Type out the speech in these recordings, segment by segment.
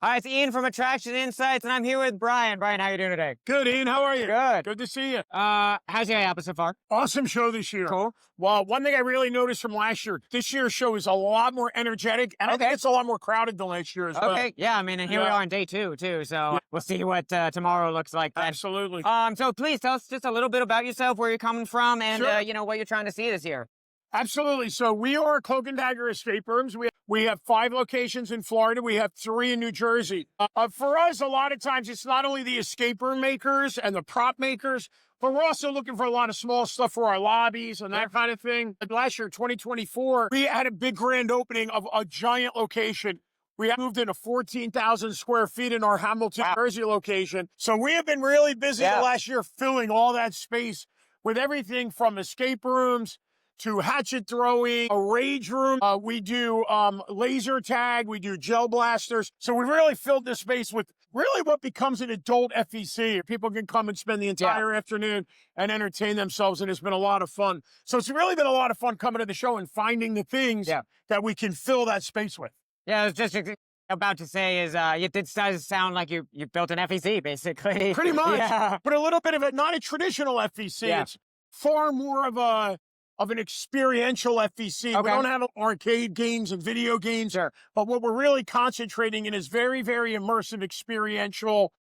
Hi, it's Ian from Attraction Insights, and I'm here with Brian. Brian, how are you doing today? Good, Ian. How are you? Good. Good to see you. How's your happen so far? Awesome show this year. Cool. Well, one thing I really noticed from last year, this year's show is a lot more energetic, and I think it's a lot more crowded than last year as well. Okay, yeah, I mean, and here we are on day two, too, so we'll see what tomorrow looks like then. Absolutely. So please tell us just a little bit about yourself, where you're coming from, and, Sure. what you're trying to see this year. Absolutely. So we are Cloak Dagger Escape Rooms. We have 5 locations in Florida. We have 3 in New Jersey. For us, a lot of times, it's not only the escape room makers and the prop makers, but we're also looking for a lot of small stuff for our lobbies and that kind of thing. Last year, 2024, we had a big grand opening of a giant location. We moved into 14,000 square feet in our Hamilton, Jersey location. So we have been really busy the last year filling all that space with everything from escape rooms to hatchet throwing, a rage room. We do laser tag. We do gel blasters. So we really filled this space with really what becomes an adult FEC. People can come and spend the entire afternoon and entertain themselves, and it's been a lot of fun. So it's really been a lot of fun coming to the show and finding the things that we can fill that space with. Yeah, I was just about to say is it does sound like you built an FEC, basically. Pretty much. Yeah. But a little bit of it, not a traditional FEC. Yeah. It's far more of an experiential FEC. Okay. We don't have arcade games and video games, but what we're really concentrating in is very, very immersive experiential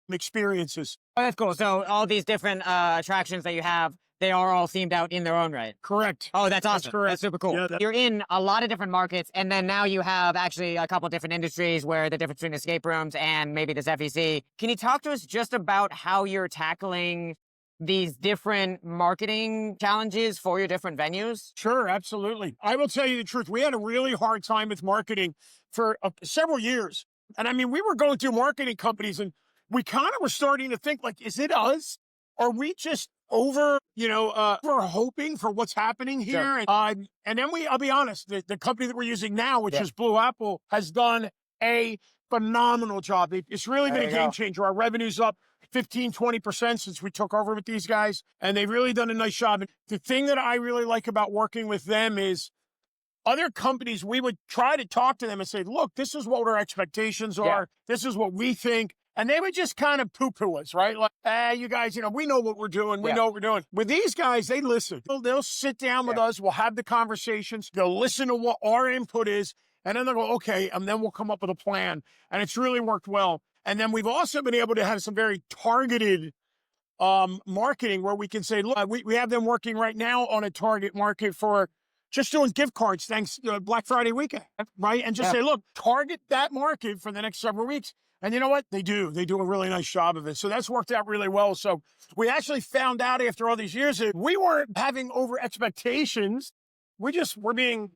experiences. Oh, that's cool. So all these different attractions that you have, they are all themed out in their own right. Correct. Oh, that's awesome. That's correct. That's super cool. Yeah, You're in a lot of different markets, and then now you have actually a couple different industries where the difference between escape rooms and maybe this FEC. Can you talk to us just about how you're tackling these different marketing challenges for your different venues? Sure, absolutely. I will tell you the truth. We had a really hard time with marketing for several years. And I mean, we were going through marketing companies and we kind of were starting to think like, is it us? Are we just over hoping for what's happening here? And then I'll be honest, the company that we're using now, which is Blue Apple, has done a phenomenal job. It's really been a game changer. Our revenue's up 15-20% since we took over with these guys, and they've really done a nice job. And the thing that I really like about working with them is other companies, we would try to talk to them and say, look, this is what our expectations are. This is what we think. And they would just kind of poo-poo us, right? Like, you guys, we know what we're doing. We know what we're doing. With these guys, they listen. They'll sit down with us. We'll have the conversations. They'll listen to what our input is. And then they'll go, okay, and then we'll come up with a plan. And it's really worked well. And then we've also been able to have some very targeted marketing where we can say, look, we have them working right now on a target market for just doing gift cards thanks Black Friday weekend, right? And just say, look, target that market for the next several weeks. And you know what? They do. They do a really nice job of it. So that's worked out really well. So we actually found out after all these years that we weren't having over expectations. We just were being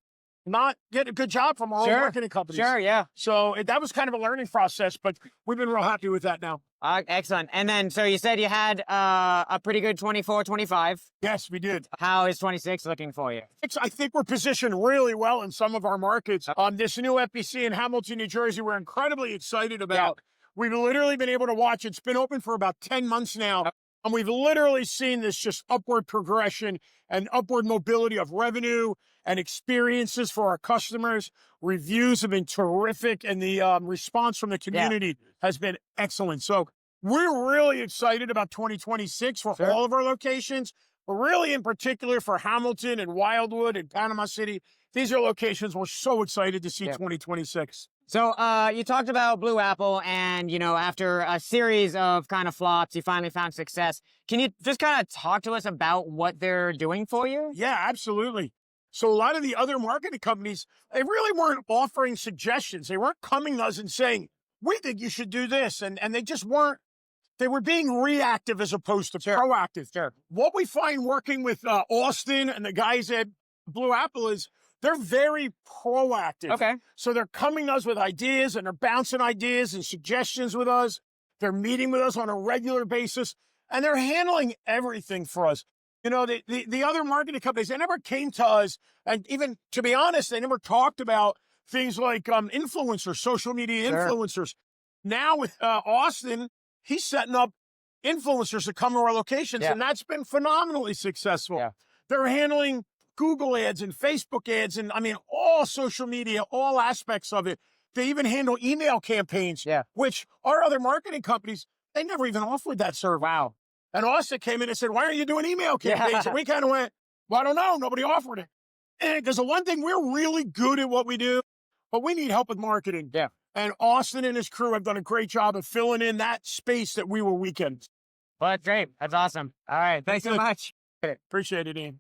not getting a good job from our own marketing companies. Sure, yeah. So that was kind of a learning process, but we've been real happy with that now. Excellent. And then, so you said you had a pretty good 24, 25. Yes, we did. How is 26 looking for you? I think we're positioned really well in some of our markets. This new FEC in Hamilton, New Jersey, we're incredibly excited about. We've literally been able to watch. It's been open for about 10 months now. And we've literally seen this just upward progression and upward mobility of revenue and experiences for our customers. Reviews have been terrific, and the response from the community has been excellent. So we're really excited about 2026 for all of our locations, but really in particular for Hamilton and Wildwood and Panama City. These are locations we're so excited to see 2026. So you talked about Blue Apple and, after a series of kind of flops, you finally found success. Can you just kind of talk to us about what they're doing for you? Yeah, absolutely. So a lot of the other marketing companies, they really weren't offering suggestions. They weren't coming to us and saying, we think you should do this. And they just weren't. They were being reactive as opposed to proactive. What we find working with Austin and the guys at Blue Apple is they're very proactive. Okay. So they're coming to us with ideas, and they're bouncing ideas and suggestions with us. They're meeting with us on a regular basis, and they're handling everything for us. The other marketing companies, they never came to us, and even, to be honest, they never talked about things like influencers, social media influencers. Now with Austin, he's setting up influencers to come to our locations, and that's been phenomenally successful. They're handling Google ads and Facebook ads and, all social media, all aspects of it. They even handle email campaigns, Yeah. which our other marketing companies, they never even offered that service. Wow. And Austin came in and said, why aren't you doing email campaigns? Yeah. And we kind of went, well, I don't know. Nobody offered it. Because the one thing, we're really good at what we do, but we need help with marketing. Yeah. And Austin and his crew have done a great job of filling in that space that we were weak in. Well, that's great. That's awesome. All right. Thanks so Good. much. Appreciate it, Ian.